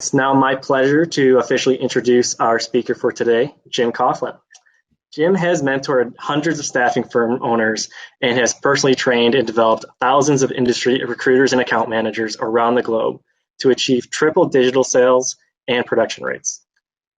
It's now my pleasure to officially introduce our speaker for today, Jim Coughlin. Jim has mentored hundreds of staffing firm owners and has personally trained and developed thousands of industry recruiters and account managers around the globe to achieve triple digital sales and production rates.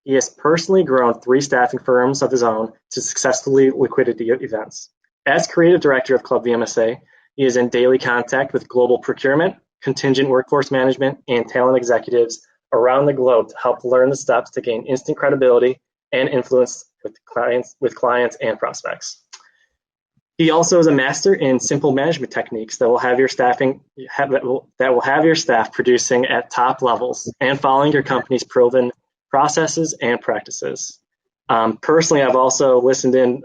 He has personally grown 3 staffing firms of his own to successfully liquidity events. As creative director of ClubVMSA, he is in daily contact with global procurement, contingent workforce management, and talent executives around the globe to help learn the steps to gain instant credibility and influence with clients and prospects. He also is a master in simple management techniques that will have your staff producing at top levels and following your company's proven processes and practices. Personally, I've also listened in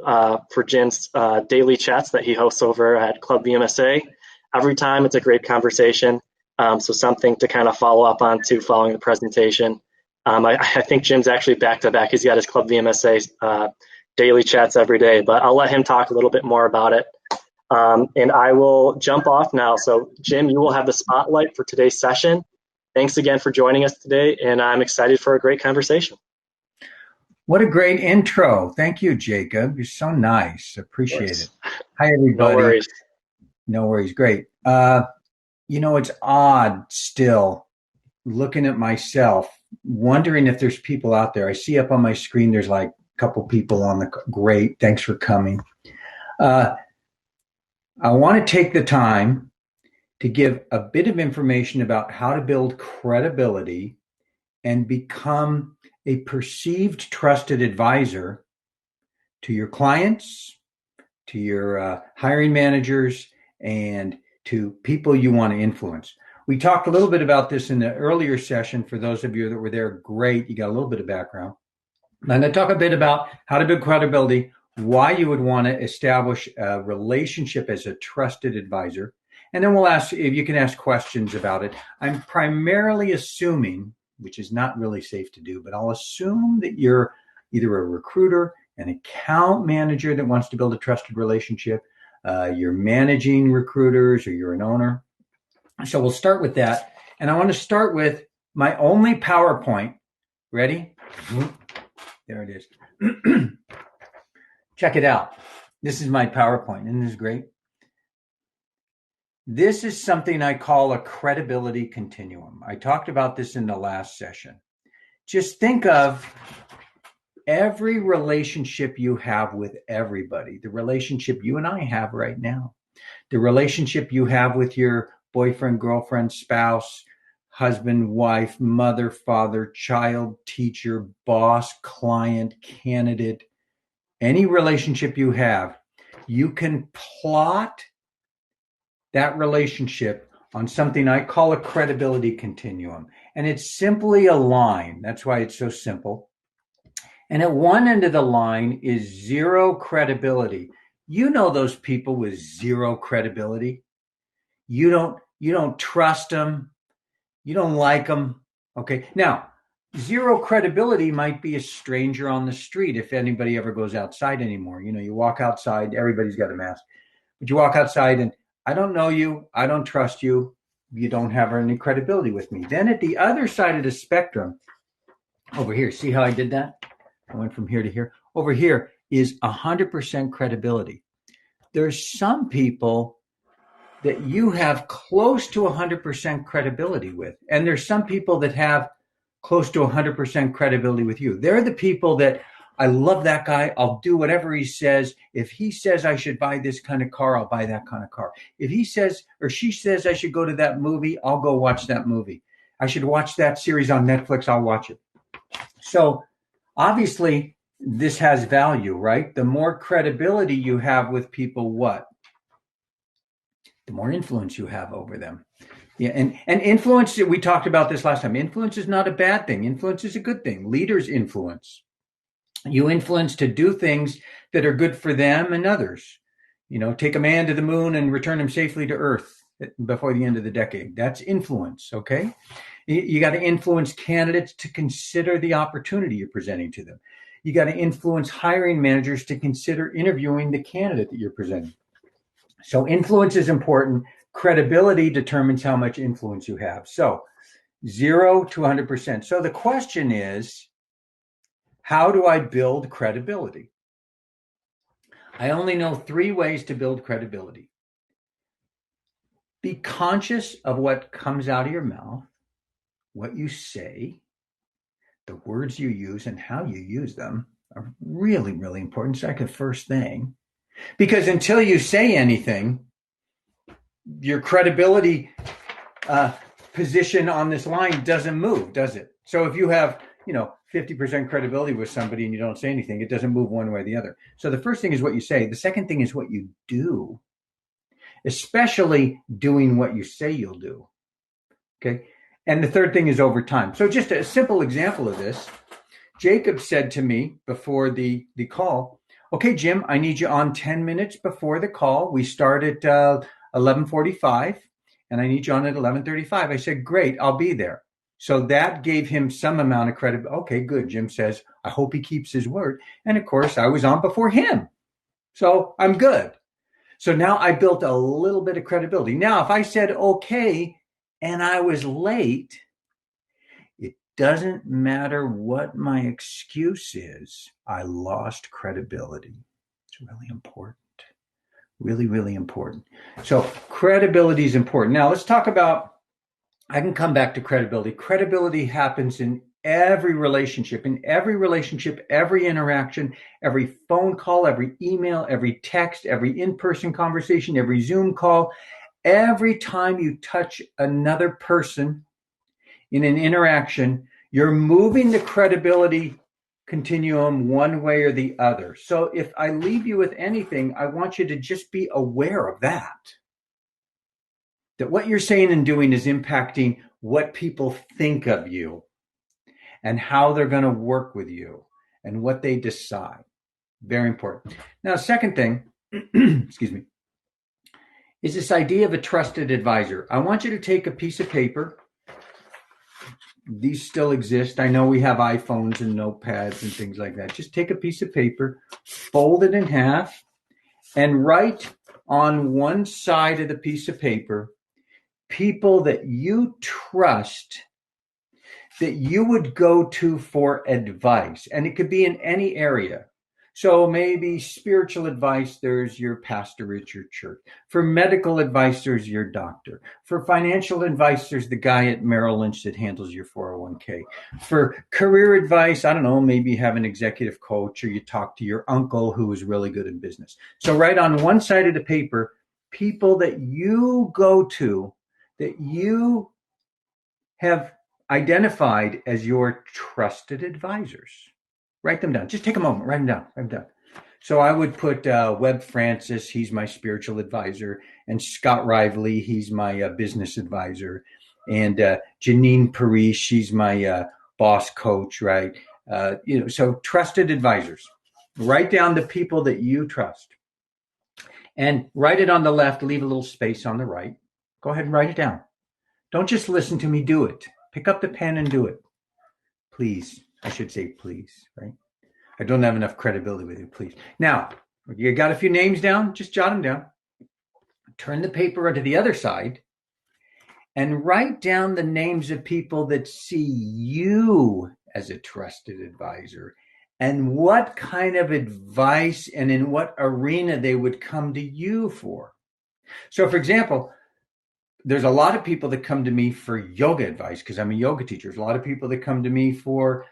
for Jim's daily chats that he hosts over at ClubVMSA. Every time it's a great conversation. So something to kind of follow up on to following the presentation. I think Jim's actually back to back. He's got his ClubVMSA daily chats every day, but I'll let him talk a little bit more about it. And I will jump off now. So Jim, you will have the spotlight for today's session. Thanks again for joining us today, and I'm excited for a great conversation. What a great intro. Thank you, Jacob. You're so nice. Appreciate it. Hi, everybody. No worries. No worries. Great. It's odd still looking at myself, wondering if there's people out there. I see up on my screen, there's like a couple people on the great. Thanks for coming. I want to take the time to give a bit of information about how to build credibility and become a perceived trusted advisor to your clients, to your hiring managers, and to people you want to influence. We talked a little bit about this in the earlier session. For those of you that were there, great. You got a little bit of background. I'm going to talk a bit about how to build credibility, why you would want to establish a relationship as a trusted advisor. And then we'll ask if you can ask questions about it. I'm primarily assuming, which is not really safe to do, but I'll assume that you're either a recruiter, an account manager that wants to build a trusted relationship, you're managing recruiters, or you're an owner. So we'll start with that. And I want to start with my only PowerPoint. Ready? There it is. Check it out. This is my PowerPoint. Isn't this great? This is something I call a credibility continuum. I talked about this in the last session. Just think of every relationship you have with everybody, the relationship you and I have right now, the relationship you have with your boyfriend, girlfriend, spouse, husband, wife, mother, father, child, teacher, boss, client, candidate, any relationship you have, you can plot that relationship on something I call a credibility continuum. And it's simply a line. That's why it's so simple. And at one end of the line is zero credibility. You know those people with zero credibility. You don't trust them. You don't like them. Okay. Now, zero credibility might be a stranger on the street if anybody ever goes outside anymore. You walk outside, everybody's got a mask. But you walk outside and I don't know you. I don't trust you. You don't have any credibility with me. Then at the other side of the spectrum, over here, see how I did that? I went from here to here. Over here is 100% credibility. There's some people that you have close to 100% credibility with. And there's some people that have close to 100% credibility with you. They're the people that I love that guy. I'll do whatever he says. If he says I should buy this kind of car, I'll buy that kind of car. If he says or she says I should go to that movie, I'll go watch that movie. I should watch that series on Netflix, I'll watch it. So obviously this has value, right? The more credibility you have with people, what? The more influence you have over them. Yeah, and influence, we talked about this last time. Influence is not a bad thing. Influence is a good thing. Leaders influence. You influence to do things that are good for them and others. Take a man to the moon and return him safely to Earth before the end of the decade. That's influence, okay? You got to influence candidates to consider the opportunity you're presenting to them. You got to influence hiring managers to consider interviewing the candidate that you're presenting. So influence is important. Credibility determines how much influence you have. So 0 to 100%. So the question is, how do I build credibility? I only know 3 ways to build credibility. Be conscious of what comes out of your mouth, what you say, the words you use, and how you use them are really, really important. It's like the first thing. Because until you say anything, your credibility position on this line doesn't move, does it? So if you have, 50% credibility with somebody and you don't say anything, it doesn't move one way or the other. So the first thing is what you say. The second thing is what you do, especially doing what you say you'll do. Okay. And the third thing is over time. So just a simple example of this, Jacob said to me before the call, okay, Jim, I need you on 10 minutes before the call. We start at 11:45 and I need you on at 11:35. I said, great, I'll be there. So that gave him some amount of credit. Okay, good. Jim says, I hope he keeps his word. And of course, I was on before him. So I'm good. So now I built a little bit of credibility. Now, if I said, okay, and I was late, it doesn't matter what my excuse is. I lost credibility. It's really important. Really, really important. So credibility is important. Now let's talk about, I can come back to credibility. Credibility happens in every relationship, every interaction, every phone call, every email, every text, every in-person conversation, every Zoom call. Every time you touch another person in an interaction, you're moving the credibility continuum one way or the other. So if I leave you with anything, I want you to just be aware of that what you're saying and doing is impacting what people think of you and how they're going to work with you and what they decide. Very important. Now, second thing, excuse me, is this idea of a trusted advisor. I want you to take a piece of paper. These still exist. I know we have iPhones and notepads and things like that. Just take a piece of paper, fold it in half, and write on one side of the piece of paper people that you trust, that you would go to for advice. And it could be in any area. So maybe spiritual advice, there's your pastor at your church. For medical advice, there's your doctor. For financial advice, there's the guy at Merrill Lynch that handles your 401k. For career advice, I don't know, maybe you have an executive coach or you talk to your uncle who is really good in business. So write on one side of the paper, people that you go to, that you have identified as your trusted advisors. Write them down. Just take a moment, write them down. So I would put Webb Francis, he's my spiritual advisor, and Scott Rively, he's my business advisor, and Janine Parrish, she's my boss coach, right? So trusted advisors. Write down the people that you trust. And write it on the left, leave a little space on the right. Go ahead and write it down. Don't just listen to me, do it. Pick up the pen and do it. Please. I should say please, right? I don't have enough credibility with you, please. Now, you got a few names down, just jot them down. Turn the paper to the other side and write down the names of people that see you as a trusted advisor and what kind of advice and in what arena they would come to you for. So, for example, there's a lot of people that come to me for yoga advice because I'm a yoga teacher. There's a lot of people that come to me for,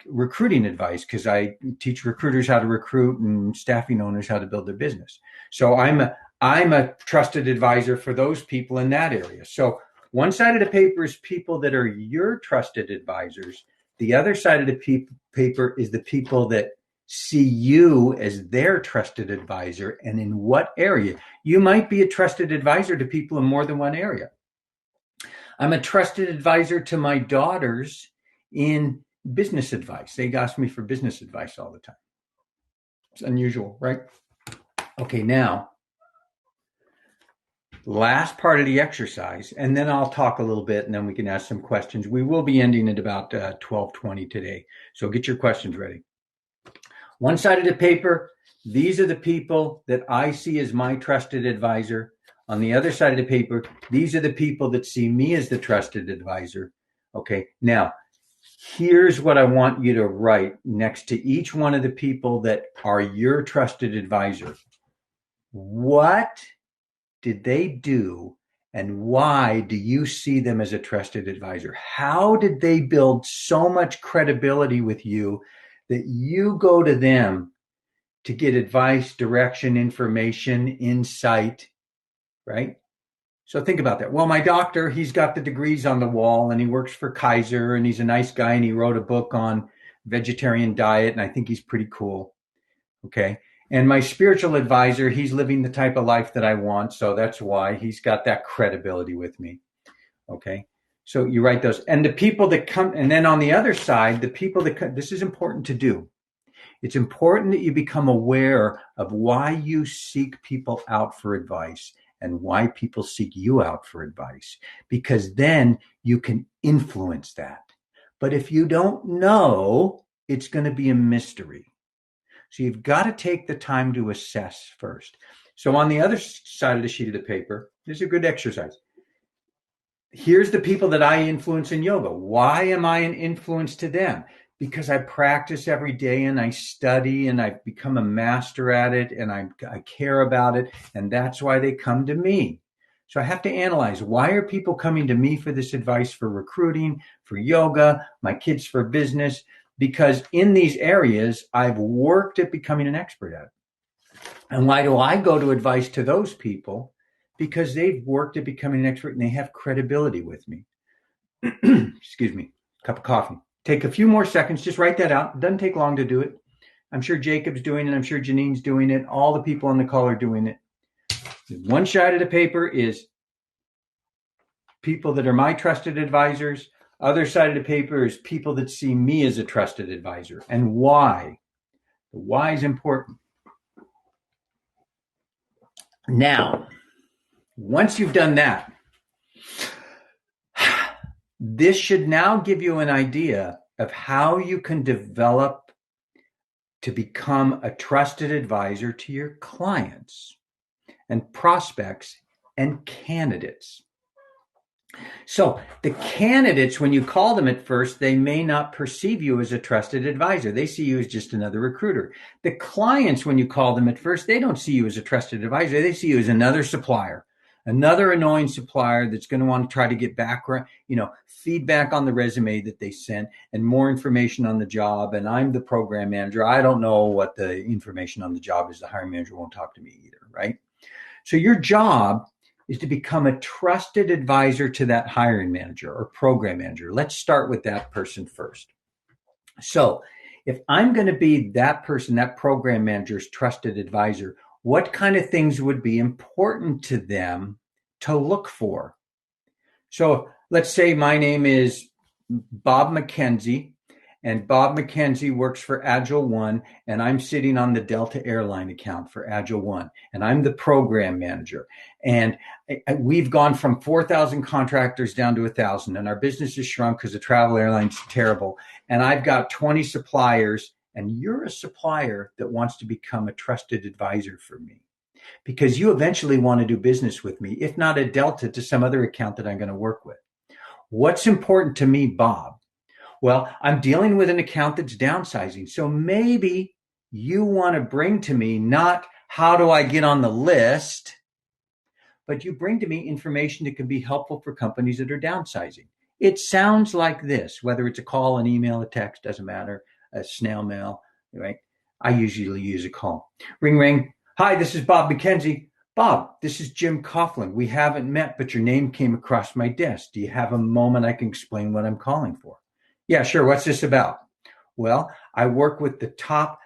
recruiting advice because I teach recruiters how to recruit and staffing owners how to build their business. So I'm a trusted advisor for those people in that area. So one side of the paper is people that are your trusted advisors. The other side of the paper is the people that see you as their trusted advisor and in what area. You might be a trusted advisor to people in more than one area. I'm a trusted advisor to my daughters in business advice. They ask me for business advice all the time. It's unusual, right? Okay, now, last part of the exercise, and then I'll talk a little bit and then we can ask some questions. We will be ending at about 12:20 today. So get your questions ready. One side of the paper, these are the people that I see as my trusted advisor. On the other side of the paper, these are the people that see me as the trusted advisor. Okay. Now, here's what I want you to write next to each one of the people that are your trusted advisor. What did they do, and why do you see them as a trusted advisor? How did they build so much credibility with you that you go to them to get advice, direction, information, insight, right? So think about that. Well, my doctor, he's got the degrees on the wall and he works for Kaiser and he's a nice guy and he wrote a book on vegetarian diet and I think he's pretty cool. Okay. And my spiritual advisor, he's living the type of life that I want. So that's why he's got that credibility with me. Okay. So you write those. And the people that come, and then on the other side, the people that come, this is important to do. It's important that you become aware of why you seek people out for advice and why people seek you out for advice, because then you can influence that. But if you don't know, it's going to be a mystery. So you've got to take the time to assess first. So on the other side of the sheet of the paper, there's a good exercise. Here's the people that I influence in yoga. Why am I an influence to them? Because I practice every day and I study and I've become a master at it and I care about it. And that's why they come to me. So I have to analyze, why are people coming to me for this advice, for recruiting, for yoga, my kids for business? Because in these areas, I've worked at becoming an expert at it. And why do I go to advice to those people? Because they've worked at becoming an expert and they have credibility with me. Excuse me, cup of coffee. Take a few more seconds, just write that out. It doesn't take long to do it. I'm sure Jacob's doing it. I'm sure Janine's doing it. All the people on the call are doing it. One side of the paper is people that are my trusted advisors. Other side of the paper is people that see me as a trusted advisor. And why? The why is important. Now, once you've done that, this should now give you an idea of how you can develop to become a trusted advisor to your clients and prospects and candidates. So the candidates, when you call them at first, they may not perceive you as a trusted advisor. They see you as just another recruiter. The clients, when you call them at first, they don't see you as a trusted advisor. They see you as another supplier, another annoying supplier that's going to want to try to get background, feedback on the resume that they sent and more information on the job. And I'm the program manager. I don't know what the information on the job is. The hiring manager won't talk to me either, right? So your job is to become a trusted advisor to that hiring manager or program manager. Let's start with that person first. So if I'm going to be that person, that program manager's trusted advisor, what kind of things would be important to them to look for? So let's say my name is Bob McKenzie, and Bob McKenzie works for Agile One, and I'm sitting on the Delta Airline account for Agile One, and I'm the program manager. And we've gone from 4,000 contractors down to 1,000, and our business has shrunk because the travel airline's terrible. And I've got 20 suppliers, and you're a supplier that wants to become a trusted advisor for me because you eventually want to do business with me, if not at Delta, to some other account that I'm going to work with. What's important to me, Bob? Well, I'm dealing with an account that's downsizing. So maybe you want to bring to me not how do I get on the list, but you bring to me information that can be helpful for companies that are downsizing. It sounds like this, whether it's a call, an email, a text, doesn't matter, a snail mail, right? I usually use a call. Ring, ring. Hi, this is Bob McKenzie. Bob, this is Jim Coughlin. We haven't met, but your name came across my desk. Do you have a moment I can explain what I'm calling for? Yeah, sure. What's this about? Well, I work with the top,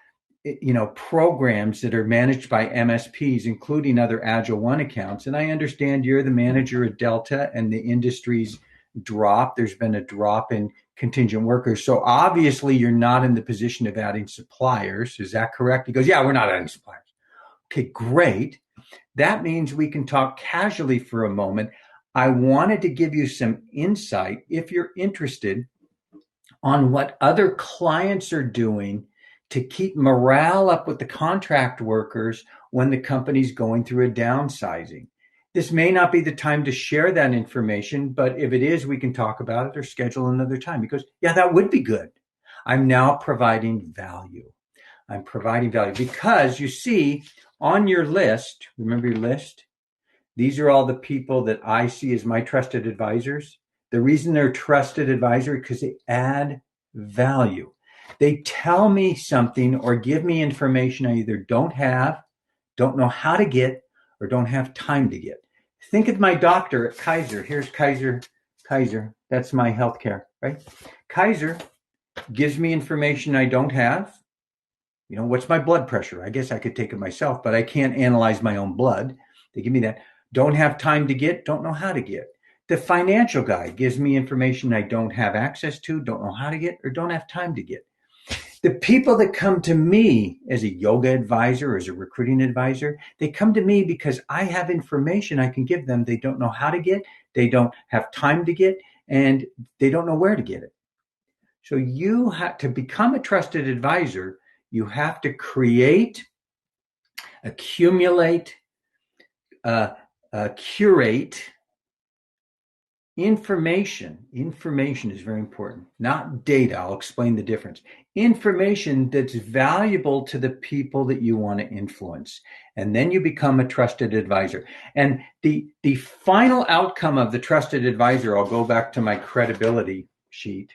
programs that are managed by MSPs, including other Agile One accounts. And I understand you're the manager at Delta and the industry's dropped. There's been a drop in contingent workers. So obviously you're not in the position of adding suppliers. Is that correct? He goes, yeah, we're not adding suppliers. Okay, great. That means we can talk casually for a moment. I wanted to give you some insight, if you're interested, on what other clients are doing to keep morale up with the contract workers when the company's going through a downsizing. This may not be the time to share that information, but if it is, we can talk about it or schedule another time. Because, yeah, that would be good. I'm now providing value. I'm providing value because you see on your list, remember your list? These are all the people that I see as my trusted advisors. The reason they're trusted advisor is because they add value. They tell me something or give me information I either don't have, don't know how to get, or don't have time to get. Think of my doctor at Kaiser. Here's Kaiser. That's my healthcare, right? Kaiser gives me information I don't have. You know, what's my blood pressure? I guess I could take it myself, but I can't analyze my own blood. They give me that. Don't have time to get, don't know how to get. The financial guy gives me information I don't have access to, don't know how to get, or don't have time to get. The people that come to me as a yoga advisor or as a recruiting advisor, they come to me because I have information I can give them they don't know how to get, they don't have time to get, and they don't know where to get it. So you have to become a trusted advisor. You have to create, accumulate, curate information. Information is very important, not data. I'll explain the difference. Information that's valuable to the people that you want to influence. And then you become a trusted advisor. And the final outcome of the trusted advisor, I'll go back to my credibility sheet.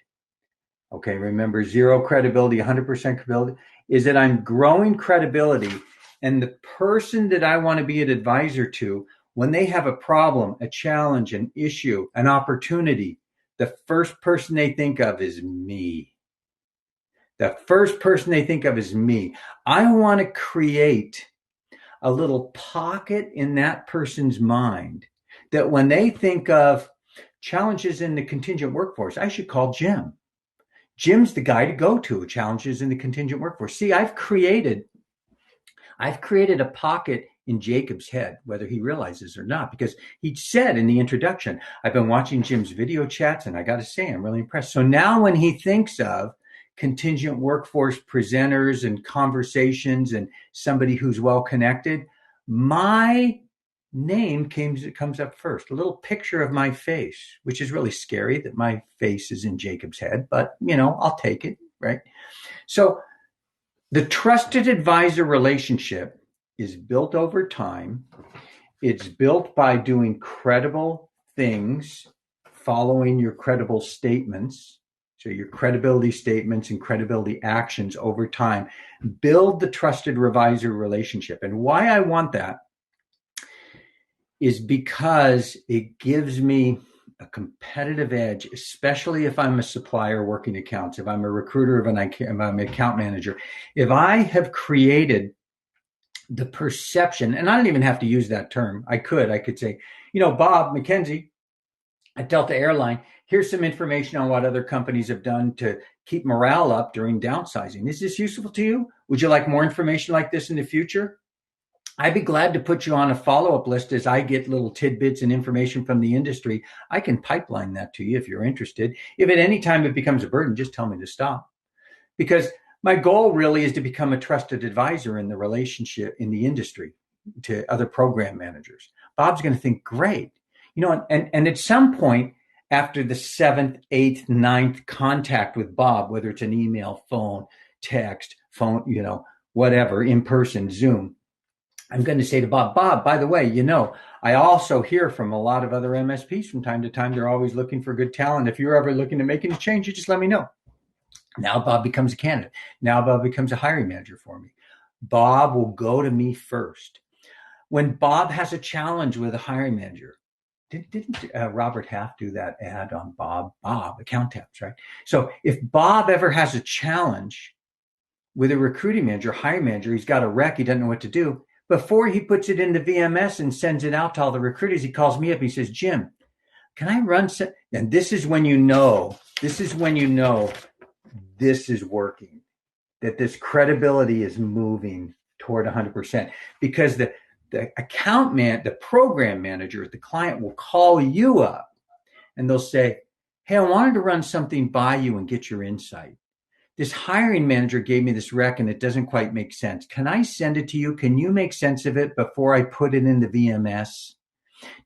Okay, remember 0 credibility, 100% credibility, is that I'm growing credibility. And the person that I want to be an advisor to, when they have a problem, a challenge, an issue, an opportunity, the first person they think of is me. The first person they think of is me. I want to create a little pocket in that person's mind that when they think of challenges in the contingent workforce, I should call Jim. Jim's the guy to go to, challenges in the contingent workforce. See, I've created a pocket in Jacob's head, whether he realizes or not, because he said in the introduction, I've been watching Jim's video chats and I got to say, I'm really impressed. So now when he thinks of contingent workforce presenters and conversations and somebody who's well connected, my name comes up first, a little picture of my face, which is really scary that my face is in Jacob's head, but I'll take it, right? So the trusted advisor relationship is built over time. It's built by doing credible things, following your credible statements. So your credibility statements and credibility actions over time build the trusted advisor relationship. And why I want that is because it gives me a competitive edge, especially if I'm a supplier working accounts, if I'm a recruiter, if I'm an account manager. If I have created the perception, and I don't even have to use that term. I could say, Bob McKenzie at Delta Airline, here's some information on what other companies have done to keep morale up during downsizing. Is this useful to you? Would you like more information like this in the future? I'd be glad to put you on a follow-up list as I get little tidbits and information from the industry. I can pipeline that to you if you're interested. If at any time it becomes a burden, just tell me to stop. Because my goal really is to become a trusted advisor in the relationship in the industry to other program managers. Bob's going to think, great. And at some point after the 7th, 8th, 9th contact with Bob, whether it's an email, phone, text, whatever, in person, Zoom, I'm going to say to Bob, by the way, I also hear from a lot of other MSPs from time to time. They're always looking for good talent. If you're ever looking to make any change, you just let me know. Now Bob becomes a candidate. Now Bob becomes a hiring manager for me. Bob will go to me first. When Bob has a challenge with a hiring manager, didn't Robert Half do that ad on Bob, account tabs, right? So if Bob ever has a challenge with a recruiting manager, hiring manager, he's got a wreck, he doesn't know what to do. Before he puts it into VMS and sends it out to all the recruiters, he calls me up. He says, Jim, can I run? And this is when this is working, that this credibility is moving toward 100%. Because the program manager, the client will call you up and they'll say, hey, I wanted to run something by you and get your insight. This hiring manager gave me this rec and it doesn't quite make sense. Can I send it to you? Can you make sense of it before I put it in the VMS?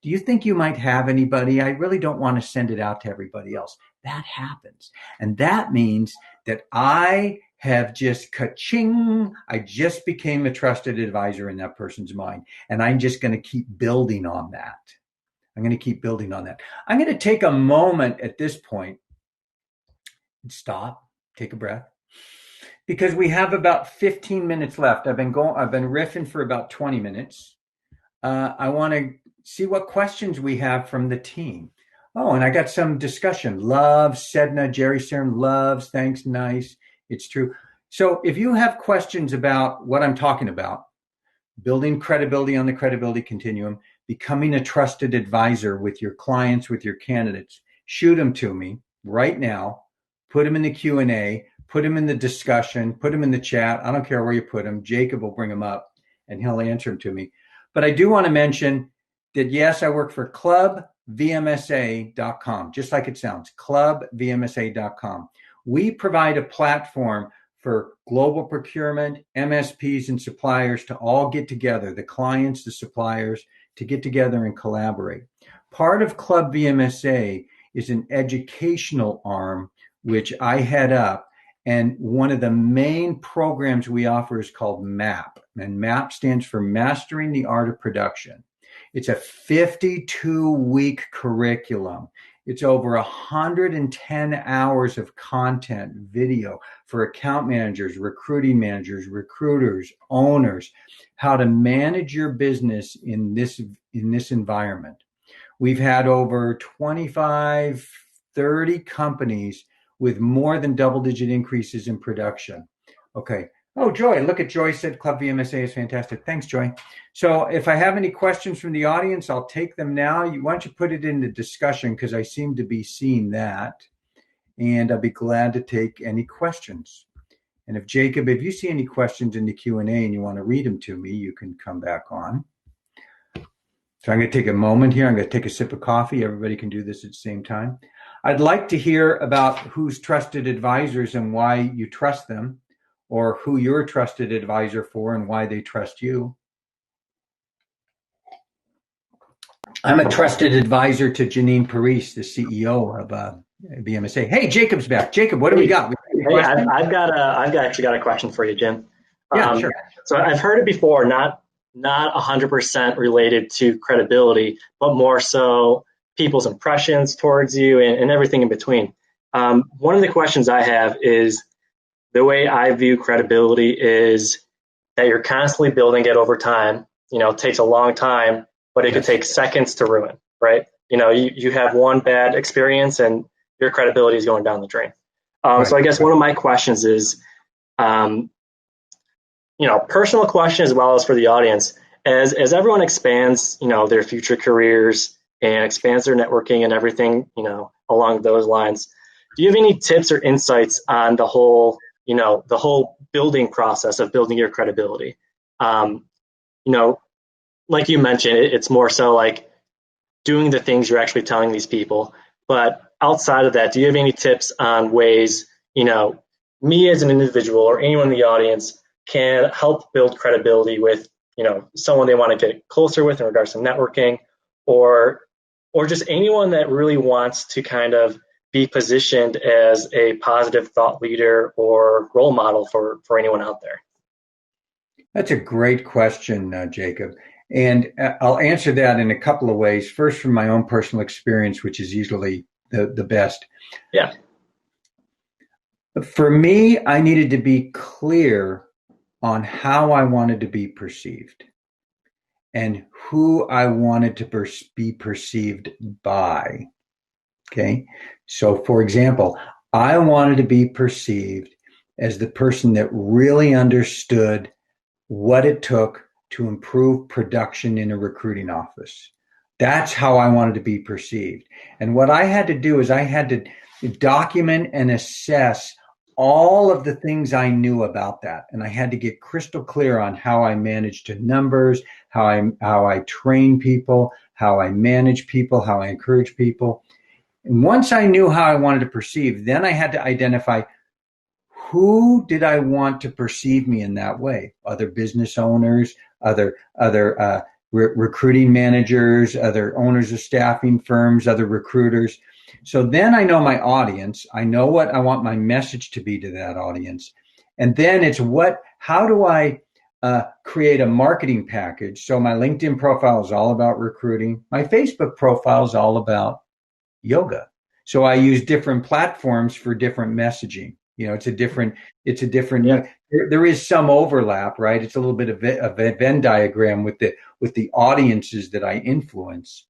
Do you think you might have anybody? I really don't want to send it out to everybody else. That happens. And that means that I have just ka-ching. I just became a trusted advisor in that person's mind. And I'm just going to keep building on that. I'm going to keep building on that. I'm going to take a moment at this point and stop, take a breath, because we have about 15 minutes left. I've been riffing for about 20 minutes. I want to see what questions we have from the team. Oh, and I got some discussion. Love, Sedna, Jerry Serum, loves, thanks, nice. It's true. So if you have questions about what I'm talking about, building credibility on the credibility continuum, becoming a trusted advisor with your clients, with your candidates, shoot them to me right now. Put them in the Q&A, put them in the discussion, put them in the chat. I don't care where you put them. Jacob will bring them up and he'll answer them to me. But I do want to mention that, yes, I work for ClubVMSA.com, just like it sounds, ClubVMSA.com. We provide a platform for global procurement, MSPs, and suppliers to all get together, the clients, the suppliers, to get together and collaborate. Part of ClubVMSA is an educational arm, which I head up. And one of the main programs we offer is called MAP. And MAP stands for Mastering the Art of Production. It's a 52-week curriculum. It's over 110 hours of content, video for account managers, recruiting managers, recruiters, owners, how to manage your business in this environment. We've had over 25, 30 companies with more than double-digit increases in production. Okay. Oh, Joy, look at Joy said ClubVMSA is fantastic. Thanks, Joy. So if I have any questions from the audience, I'll take them now. Why don't you put it in the discussion, because I seem to be seeing that. And I'll be glad to take any questions. And if Jacob, if you see any questions in the Q&A and you want to read them to me, you can come back on. So I'm going to take a moment here. I'm going to take a sip of coffee. Everybody can do this at the same time. I'd like to hear about who's trusted advisors and why you trust them, or who you're a trusted advisor for and why they trust you. I'm a trusted advisor to Janine Paris, the CEO of BMSA. Hey, Jacob's back. Jacob, what do we got? Hey, I've actually got a question for you, Jim. Yeah, sure. So I've heard it before, not 100% related to credibility, but more so people's impressions towards you and everything in between. One of the questions I have is, the way I view credibility is that you're constantly building it over time. It takes a long time, but it could take seconds to ruin, right? You have one bad experience and your credibility is going down the drain. So I guess one of my questions is, personal question as well as for the audience, as everyone expands, their future careers and expands their networking and everything, along those lines, do you have any tips or insights on the whole building process of building your credibility? Like you mentioned, it's more so like doing the things you're actually telling these people. But outside of that, do you have any tips on ways, me as an individual or anyone in the audience can help build credibility with, someone they want to get closer with in regards to networking, or just anyone that really wants to kind of be positioned as a positive thought leader or role model for anyone out there? That's a great question, Jacob. And I'll answer that in a couple of ways. First, from my own personal experience, which is usually the best. Yeah. For me, I needed to be clear on how I wanted to be perceived and who I wanted to be perceived by. Okay. So for example, I wanted to be perceived as the person that really understood what it took to improve production in a recruiting office. That's how I wanted to be perceived. And what I had to do is I had to document and assess all of the things I knew about that. And I had to get crystal clear on how I managed to numbers, how I train people, how I manage people, how I encourage people. And once I knew how I wanted to perceive, then I had to identify who did I want to perceive me in that way? Other business owners, other recruiting managers, other owners of staffing firms, other recruiters. So then I know my audience. I know what I want my message to be to that audience. And then it's how do I create a marketing package? So my LinkedIn profile is all about recruiting. My Facebook profile is all about yoga. So I use different platforms for different messaging. It's a different, Yeah. there is some overlap, right? It's a little bit of a Venn diagram with the audiences that I influence.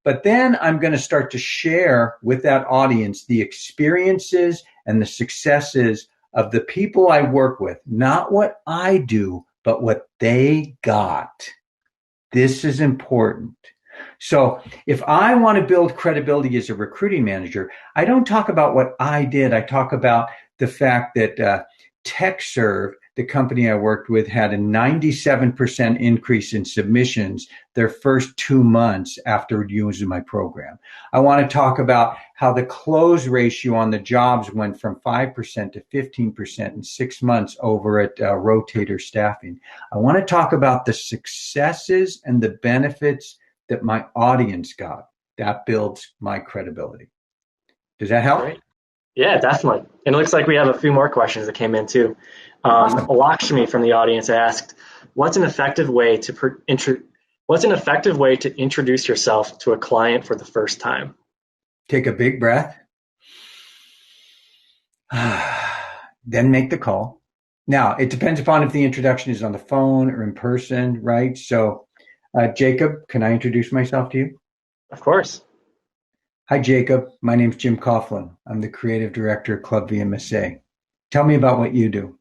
But then I'm going to start to share with that audience the experiences and the successes of the people I work with, not what I do, but what they got. This is important. So if I want to build credibility as a recruiting manager, I don't talk about what I did. I talk about the fact that TechServe, the company I worked with, had a 97% increase in submissions their first 2 months after using my program. I want to talk about how the close ratio on the jobs went from 5% to 15% in 6 months over at Rotator Staffing. I want to talk about the successes and the benefits that my audience got. That builds my credibility. Does that help? Great. Yeah, definitely. And it looks like we have a few more questions that came in too. Awesome. Lakshmi from the audience asked, "What's an effective way to introduce yourself to a client for the first time?" Take a big breath. Then make the call. Now, it depends upon if the introduction is on the phone or in person, right? So, Jacob, can I introduce myself to you? Of course. Hi, Jacob. My name's Jim Coughlin. I'm the creative director at ClubVMSA. Tell me about what you do.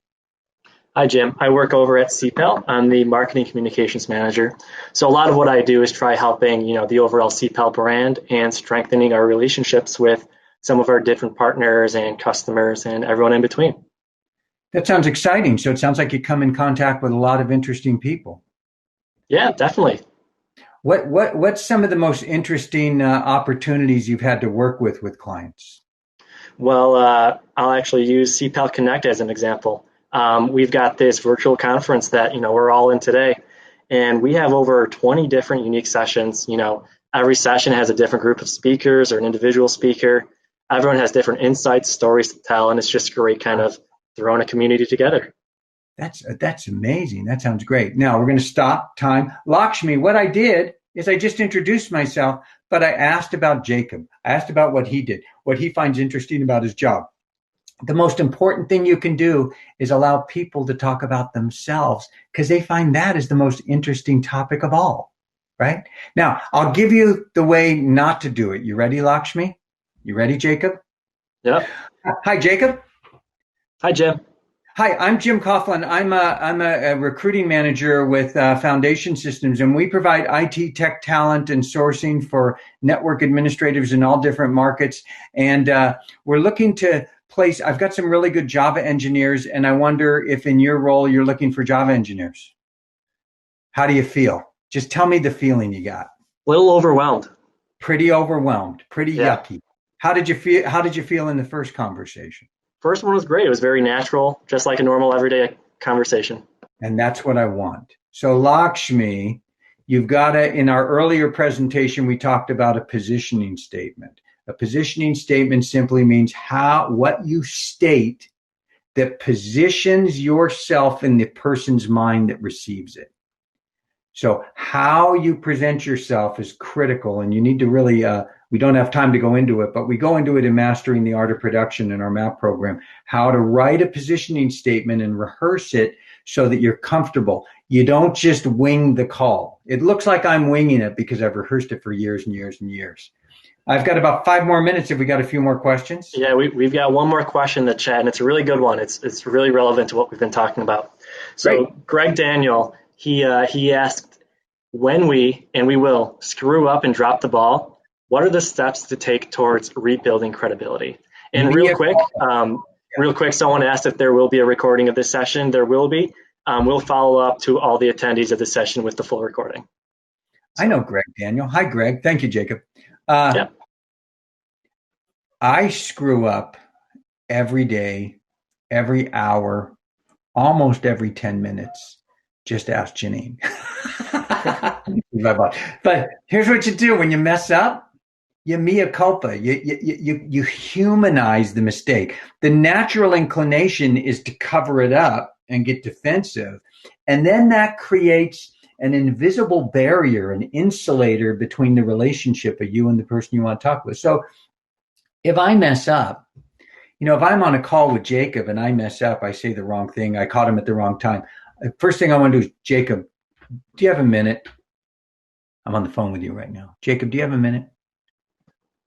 Hi, Jim. I work over at CPEL. I'm the marketing communications manager. So a lot of what I do is try helping, the overall CPEL brand and strengthening our relationships with some of our different partners and customers and everyone in between. That sounds exciting. So it sounds like you come in contact with a lot of interesting people. Yeah, definitely. What's some of the most interesting opportunities you've had to work with clients? Well, I'll actually use CPEL Connect as an example. We've got this virtual conference that, we're all in today, and we have over 20 different unique sessions. Every session has a different group of speakers or an individual speaker. Everyone has different insights, stories to tell, and it's just great kind of throwing a community together. That's amazing. That sounds great. Now we're going to stop time. Lakshmi, what I did is I just introduced myself, but I asked about Jacob. I asked about what he did, what he finds interesting about his job. The most important thing you can do is allow people to talk about themselves because they find that is the most interesting topic of all, right? Now, I'll give you the way not to do it. You ready, Lakshmi? You ready, Jacob? Yep. Hi, Jacob. Hi, Jim. Hi, I'm Jim Coughlin. I'm a recruiting manager with Foundation Systems, and we provide IT tech talent and sourcing for network administrators in all different markets. And we're looking to place, I've got some really good Java engineers, and I wonder if in your role you're looking for Java engineers. How do you feel? Just tell me the feeling you got. A little overwhelmed. Pretty overwhelmed, pretty Yeah. yucky. How did you feel? How did you feel in the first conversation? First one was great. It was very natural, just like a normal everyday conversation. And that's what I want. So Lakshmi, you've got to, in our earlier presentation, we talked about a positioning statement. A positioning statement simply means what you state that positions yourself in the person's mind that receives it. So how you present yourself is critical, and you need to really, we don't have time to go into it, but we go into it in Mastering the Art of Production in our MAP program, how to write a positioning statement and rehearse it so that you're comfortable. You don't just wing the call. It looks like I'm winging it because I've rehearsed it for years and years and years. I've got about 5 more minutes if we got a few more questions. Yeah, we've got one more question in the chat, and it's a really good one. It's really relevant to what we've been talking about. So Great. Greg Daniel, he asked, when we, and we will, screw up and drop the ball, what are the steps to take towards rebuilding credibility? And real quick, someone asked if there will be a recording of this session. There will be. We'll follow up to all the attendees of the session with the full recording. I know Greg Daniel. Hi, Greg. Thank you, Jacob. Yeah. I screw up every day, every hour, almost every 10 minutes. Just ask Janine. But here's what you do when you mess up. You mea culpa. You humanize the mistake. The natural inclination is to cover it up and get defensive. And then that creates an invisible barrier, an insulator between the relationship of you and the person you want to talk with. So if I mess up, if I'm on a call with Jacob and I mess up, I say the wrong thing, I caught him at the wrong time. First thing I want to do is, Jacob, do you have a minute? I'm on the phone with you right now. Jacob, do you have a minute?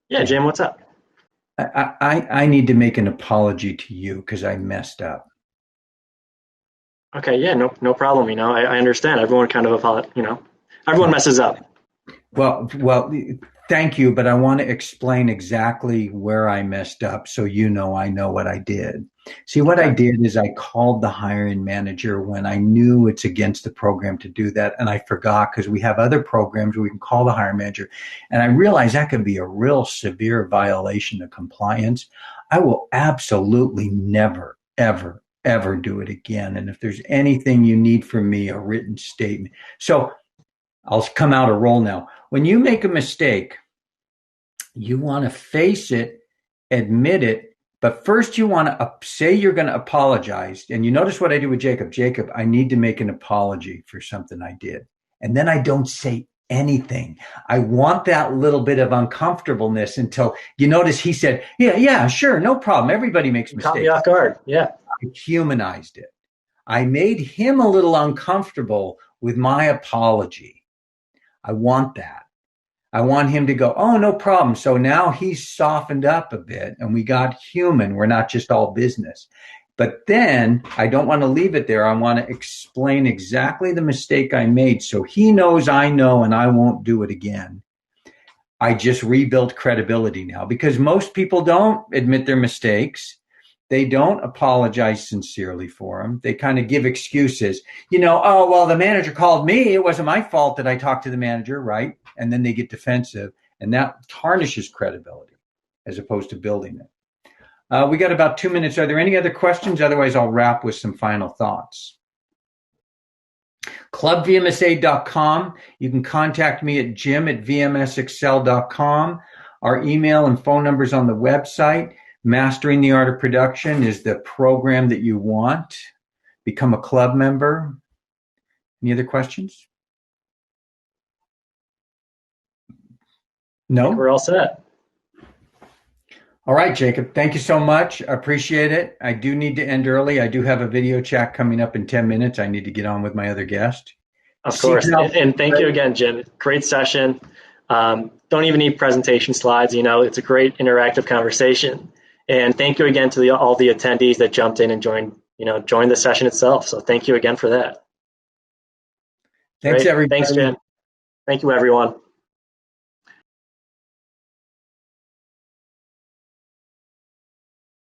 Yeah, Jim, what's up? I need to make an apology to you because I messed up. Okay, yeah, no problem. I understand. Everyone kind of everyone messes up. Well, thank you, but I want to explain exactly where I messed up so I know what I did. See, what I did is I called the hiring manager when I knew it's against the program to do that, and I forgot because we have other programs where we can call the hiring manager, and I realized that could be a real severe violation of compliance. I will absolutely never, ever, ever do it again, and if there's anything you need from me, a written statement. So I'll come out a roll now. When you make a mistake, you want to face it, admit it, but first you want to say you're going to apologize. And you notice what I do with Jacob. Jacob, I need to make an apology for something I did. And then I don't say anything. I want that little bit of uncomfortableness until you notice he said, yeah, sure, no problem. Everybody makes mistakes. Caught me off guard. Yeah. I humanized it. I made him a little uncomfortable with my apology. I want that. I want him to go, oh, no problem. So now he's softened up a bit and we got human. We're not just all business. But then I don't want to leave it there. I want to explain exactly the mistake I made so he knows I know and I won't do it again. I just rebuilt credibility now because most people don't admit their mistakes. They don't apologize sincerely for them. They kind of give excuses. Oh, well, the manager called me. It wasn't my fault that I talked to the manager, right? And then they get defensive, and that tarnishes credibility as opposed to building it. We got about 2 minutes. Are there any other questions? Otherwise, I'll wrap with some final thoughts. ClubVMSA.com. You can contact me at jim@vmsexcel.com. Our email and phone numbers on the website. Mastering the Art of Production is the program that you want. Become a club member. Any other questions? No? We're all set. All right, Jacob. Thank you so much. I appreciate it. I do need to end early. I do have a video chat coming up in 10 minutes. I need to get on with my other guest. Of course. And thank you again, Jim. Great session. Don't even need presentation slides. It's a great interactive conversation. And thank you again to all the attendees that jumped in and joined the session itself. So thank you again for that. Thanks, everybody. Thanks, Jim. Thank you, everyone.